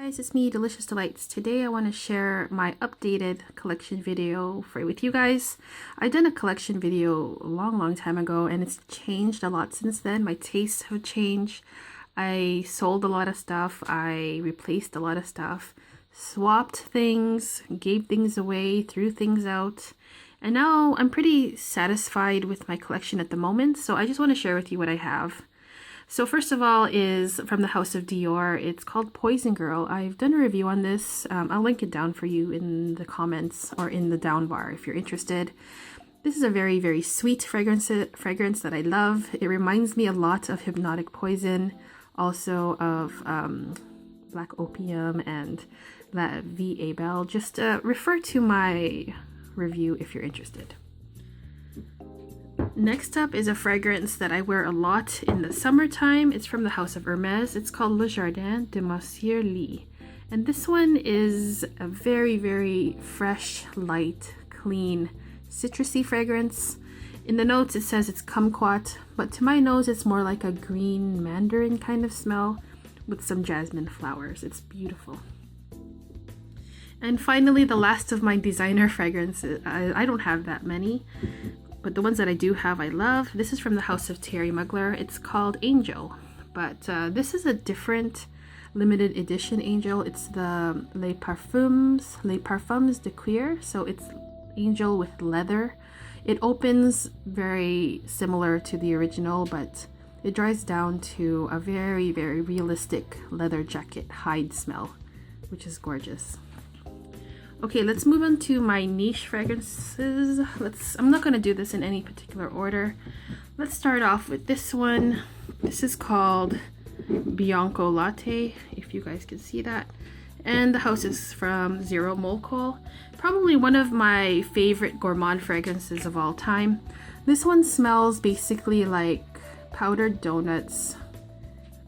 Guys, it's me, Delicious Delights. Today I want to share my updated collection video with you guys. I've done a collection video a long time ago and it's changed a lot since then. My tastes have changed. I sold a lot of stuff. I replaced a lot of stuff, swapped things, gave things away, threw things out. And now I'm pretty satisfied with my collection at the moment. So I just want to share with you what I have. So first of all is from the House of Dior. It's called Poison Girl. I've done a review on this. I'll link it down for you in the comments or in the down bar if you're interested. This is a very sweet fragrance that I love. It reminds me a lot of Hypnotic Poison, also of Black Opium and La Vie est Belle. Just refer to my review if you're interested. Next up is a fragrance that I wear a lot in the summertime. It's from the House of Hermes. It's called Le Jardin de Monsieur. And this one is a very fresh, light, clean, citrusy fragrance. In the notes it says it's kumquat, but to my nose it's more like a green mandarin kind of smell with some jasmine flowers. It's beautiful. And finally, the last of my designer fragrances. I don't have that many, but the ones that I do have I love. This is from the House of Thierry Mugler. It's called Angel, but this is a different limited edition Angel. It's the Les Parfums de Cuir, so it's Angel with leather. It opens very similar to the original, but it dries down to a very realistic leather jacket hide smell, which is gorgeous. Okay, let's move on to my niche fragrances. I'm not going to do this in any particular order. Let's start off with this one. This is called Biancolatte, if you guys can see that. And the house is from Zeromolecole. Probably one of my favorite gourmand fragrances of all time. This one smells basically like powdered donuts,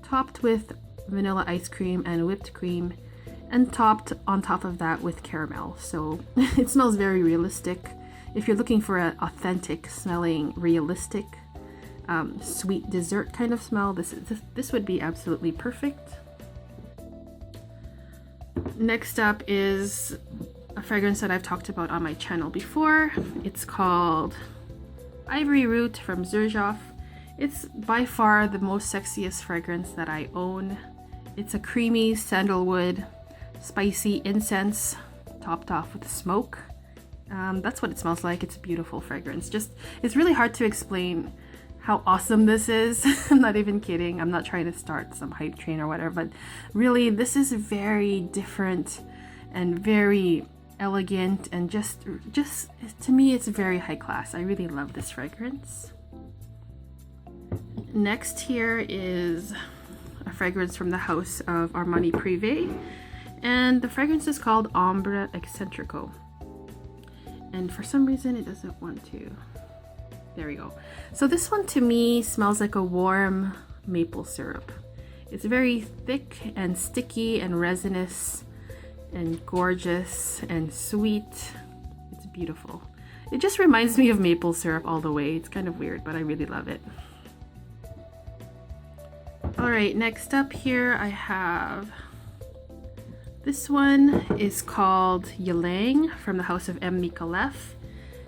topped with vanilla ice cream and whipped cream, and topped on top of that with caramel. So it smells very realistic. If you're looking for an authentic smelling, realistic, sweet dessert kind of smell, this would be absolutely perfect. Next up is a fragrance that I've talked about on my channel before. It's called Ivory Root from Xerjoff. It's by far the most sexiest fragrance that I own. It's a creamy sandalwood, spicy incense topped off with smoke. That's what it smells like. It's a beautiful fragrance. It's really hard to explain how awesome this is. I'm not even kidding. I'm not trying to start some hype train or whatever, but really this is very different and very elegant, and just to me it's very high class. I really love this fragrance. Next here is a fragrance from the house of Armani Prive. And the fragrance is called Ambre Eccentrico. And for some reason it doesn't want to. There we go. So this one to me smells like a warm maple syrup. It's very thick and sticky and resinous and gorgeous and sweet. It's beautiful. It just reminds me of maple syrup all the way. It's kind of weird, but I really love it. Alright, next up here I have... This one is called Ylang from the House of M. Micallef.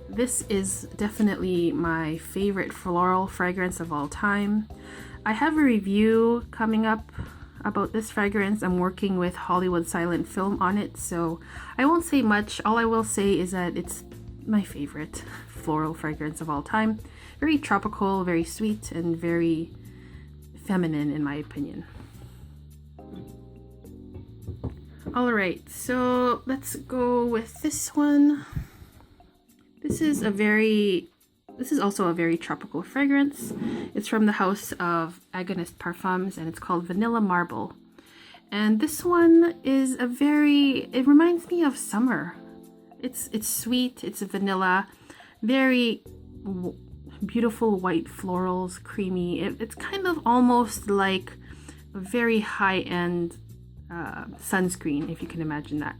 This is definitely my favorite floral fragrance of all time. I have a review coming up about this fragrance. I'm working with Hollywood Silent Film on it, so I won't say much. All I will say is that it's my favorite floral fragrance of all time. Very tropical, very sweet, and very feminine in my opinion. Alright, so let's go with this one. This is also a very tropical fragrance. It's from the house of Agonist Parfums and it's called Vanilla Marble. And this one is it reminds me of summer. It's sweet, it's vanilla, very beautiful white florals, creamy. It's kind of almost like a very high-end sunscreen, if you can imagine that.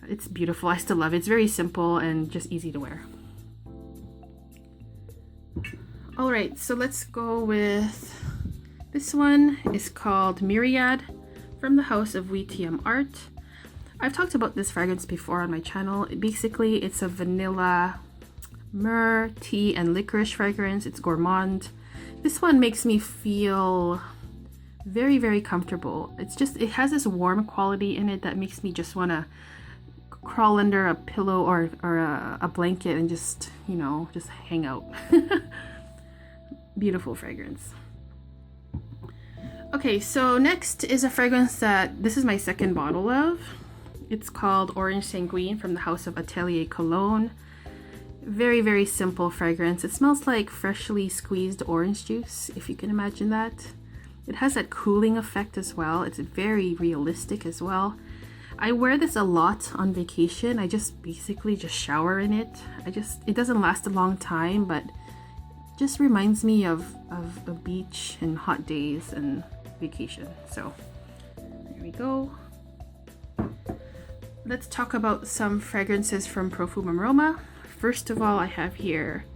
It's beautiful. I still love it. It's very simple and just easy to wear. Alright, so let's go with this one. Is called Myriad from the house of WTM Art. I've talked about this fragrance before on my channel. Basically, it's a vanilla, myrrh, tea, and licorice fragrance. It's gourmand. This one makes me feel very, very comfortable. It has this warm quality in it that makes me just want to crawl under a pillow or a blanket and just, you know, just hang out. Beautiful fragrance. Okay, so next is a fragrance that this is my second bottle of. It's called Orange Sanguine from the house of Atelier Cologne. Very, very simple fragrance. It smells like freshly squeezed orange juice, if you can imagine that. It has that cooling effect as well. It's very realistic as well. I wear this a lot on vacation. I just basically just shower in it. It doesn't last a long time, but just reminds me of a beach and hot days and vacation. So there we go. Let's talk about some fragrances from Profumum Roma. First of all, I have here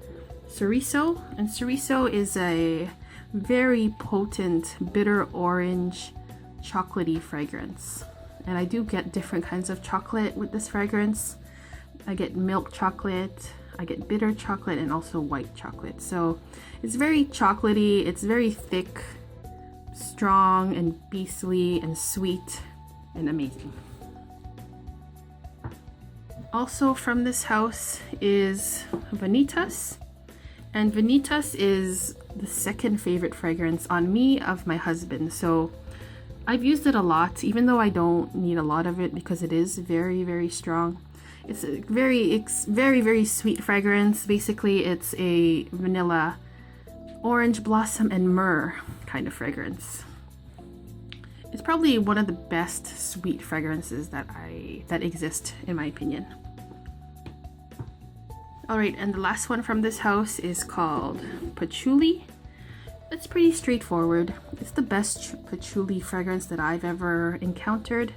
Sorriso, and Sorriso is a very potent bitter orange chocolatey fragrance. And I do get different kinds of chocolate with this fragrance. I get milk chocolate, I get bitter chocolate, and also white chocolate. So it's very chocolatey, it's very thick, strong and beastly and sweet and amazing. Also from this house is Vanitas. And Vanitas is the second favorite fragrance on me of my husband. So I've used it a lot, even though I don't need a lot of it because it is very, very strong. It's a very, very sweet fragrance. Basically, it's a vanilla, orange blossom, and myrrh kind of fragrance. It's probably one of the best sweet fragrances that exist, in my opinion. Alright, and the last one from this house is called Patchouli. It's pretty straightforward. It's the best patchouli fragrance that I've ever encountered.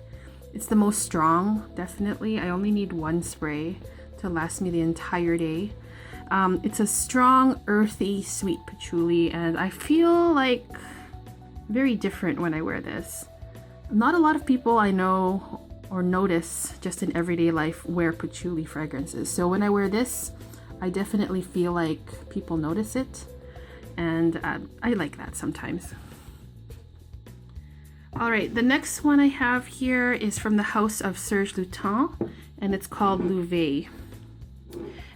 It's the most strong, definitely. I only need one spray to last me the entire day. It's a strong, earthy, sweet patchouli, and I feel like very different when I wear this. Not a lot of people I know or notice just in everyday life wear patchouli fragrances. So when I wear this, I definitely feel like people notice it. And I like that sometimes. Alright, the next one I have here is from the house of Serge Lutens, and it's called Louve.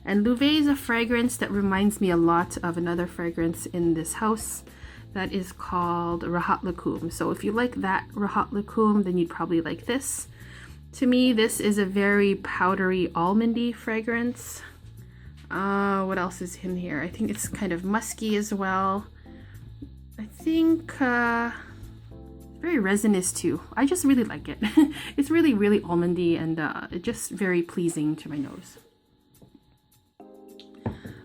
And Louve is a fragrance that reminds me a lot of another fragrance in this house that is called Rahat Lakoum. So if you like that Rahat Lakoum, then you'd probably like this. To me, this is a very powdery almondy fragrance. What else is in here? I think it's kind of musky as well. I think very resinous too. I just really like it. It's really, really almondy and it's just very pleasing to my nose.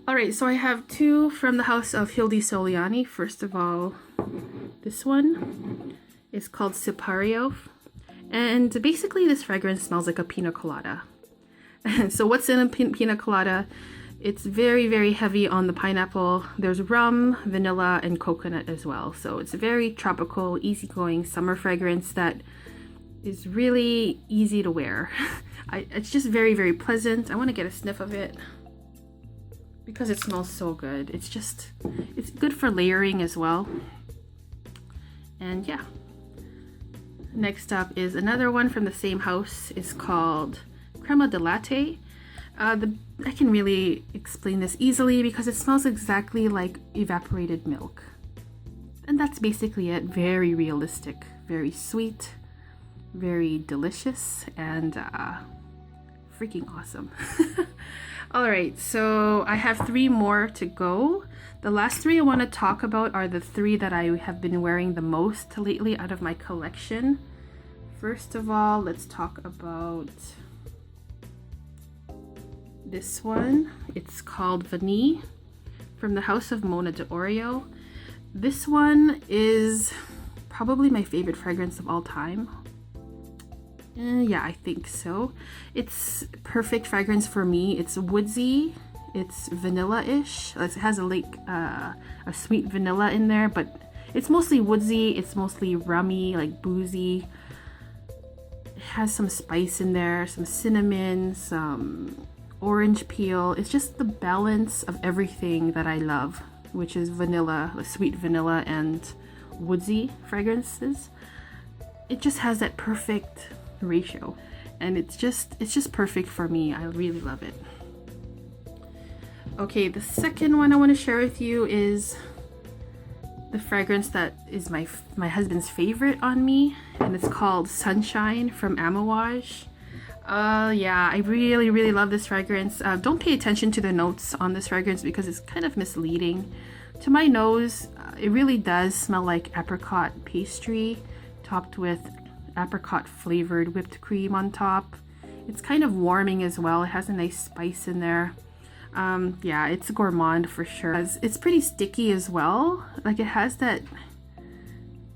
Alright, so I have two from the house of Hilde Soliani. First of all, this one is called Sipario. And basically this fragrance smells like a pina colada. So what's in a pina colada? It's very, very heavy on the pineapple. There's rum, vanilla, and coconut as well. So it's a very tropical, easygoing summer fragrance that is really easy to wear. It's just very, very pleasant. I want to get a sniff of it because it smells so good. It's good for layering as well. And yeah. Next up is another one from the same house. It's called Crema de Latte. I can really explain this easily because it smells exactly like evaporated milk. And that's basically it. Very realistic, very sweet, very delicious, and freaking awesome. Alright, so I have three more to go. The last three I want to talk about are the three that I have been wearing the most lately out of my collection. First of all, let's talk about this one. It's called Vanille from the house of Mona de Orio. This one is probably my favorite fragrance of all time. Yeah, I think so. It's perfect fragrance for me. It's woodsy, it's vanilla-ish. It has a sweet vanilla in there, but It's mostly woodsy, it's mostly rummy, like boozy. It has some spice in there, some cinnamon, some orange peel. It's just the balance of everything that I love, which is vanilla, sweet vanilla and woodsy fragrances. It just has that perfect ratio, and it's just perfect for me. I really love it. Okay, the second one I want to share with you is the fragrance that is my husband's favorite on me, and it's called Sunshine from Amouage. Yeah, I really love this fragrance. Don't pay attention to the notes on this fragrance because it's kind of misleading. To my nose, it really does smell like apricot pastry topped with apricot flavored whipped cream on top. It's kind of warming as well. It has a nice spice in there. Yeah, it's gourmand for sure. It's pretty sticky as well. Like, it has that,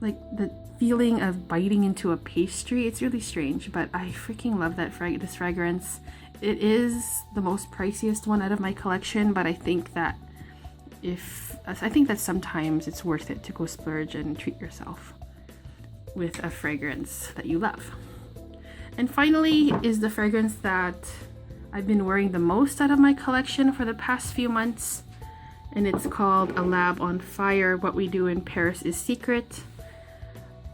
like, the feeling of biting into a pastry. It's really strange, but I freaking love this fragrance. It is the most priciest one out of my collection, but I think that sometimes it's worth it to go splurge and treat yourself with a fragrance that you love. And finally is the fragrance that I've been wearing the most out of my collection for the past few months, and it's called A Lab on Fire. What We Do in Paris is Secret.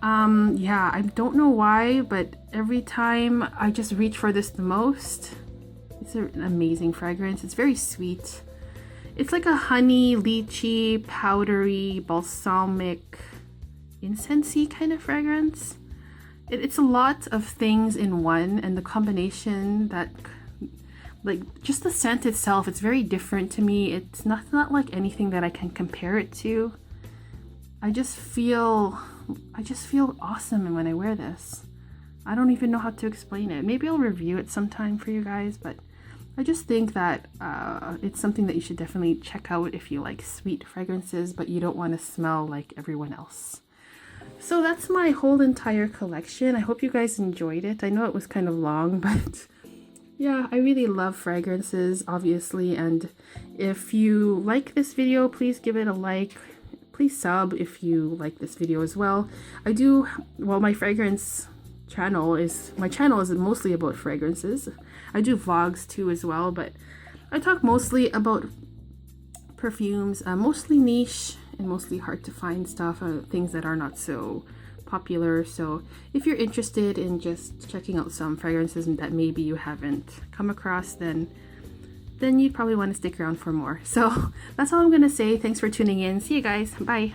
Yeah, I don't know why, but every time I just reach for this the most. It's an amazing fragrance. It's very sweet. It's like a honey, lychee, powdery, balsamic, incensey kind of fragrance. It's a lot of things in one, and the combination that, like, just the scent itself, it's very different to me. It's not like anything that I can compare it to. I just feel awesome when I wear this. I don't even know how to explain it. Maybe I'll review it sometime for you guys, but I just think that it's something that you should definitely check out if you like sweet fragrances, but you don't want to smell like everyone else. So that's my whole entire collection. I hope you guys enjoyed it. I know it was kind of long, but yeah, I really love fragrances, obviously. And if you like this video, please give it a like. Please sub if you like this video as well. My fragrance channel is mostly about fragrances. I do vlogs too as well, but I talk mostly about perfumes, mostly niche and mostly hard to find stuff, things that are not so popular. So if you're interested in just checking out some fragrances that maybe you haven't come across, then you'd probably want to stick around for more. So that's all I'm gonna say. Thanks for tuning in. See you guys. Bye.